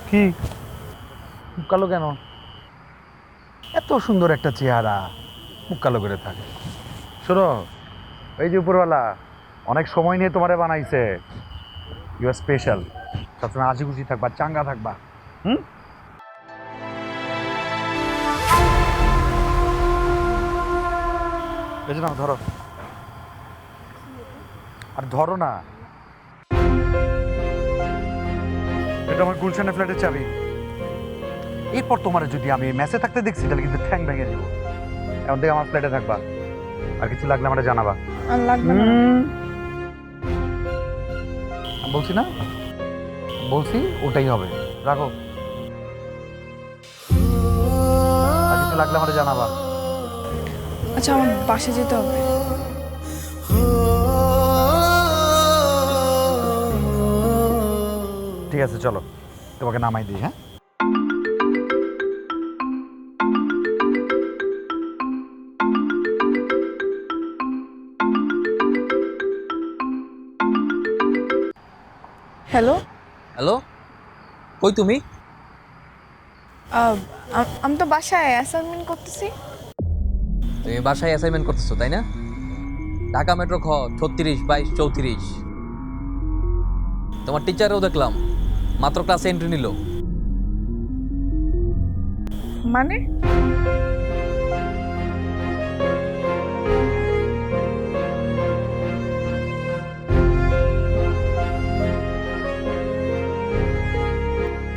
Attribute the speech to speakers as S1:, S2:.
S1: কি মুখ কালো কেন? এত সুন্দর একটা চেহারা, মুখ কালো করে থাকে? শোনো, এই যে উপরওয়ালা অনেক সময় নিয়ে তোমারে বানাইছে। You are special. সবসময় হাসি খুশি থাকবা, চাঙ্গা থাকবা। হুম। এই যে নাও, ধরো। আর ধরো না, এটা আমার গুলশানের ফ্ল্যাটের চাবি। এরপর তোমার যদি আমি মেসে থাকতে দেখছি তাহলে কিন্তু ঠ্যাং ভেঙে দিব। এখন থেকে আমার ফ্ল্যাটে থাকবা, আর কিছু লাগলে আমার জানাবা।
S2: আর লাগবে না।
S1: আমি বলছি না, বলছি ওটাই হবে। রাখো, আর কিছু লাগলে আমার জানাবা।
S2: আচ্ছা, আমার বাসে যেতে হবে।
S1: ঠিক আছে, চলো তোমাকে নামাই দিই। হ্যাঁ,
S2: হ্যালো।
S3: হ্যালো, কই তুমি?
S2: আমি তো বাসায় অ্যাসাইনমেন্ট করতেছি।
S3: তুমি বাসায় অ্যাসাইনমেন্ট করতেছো তাই না? ঢাকা মেট্রো খ 36/22/34। তোমার টিচারও দেখলাম মাত্র ক্লাসে এন্ট্রি নিল।
S2: মানে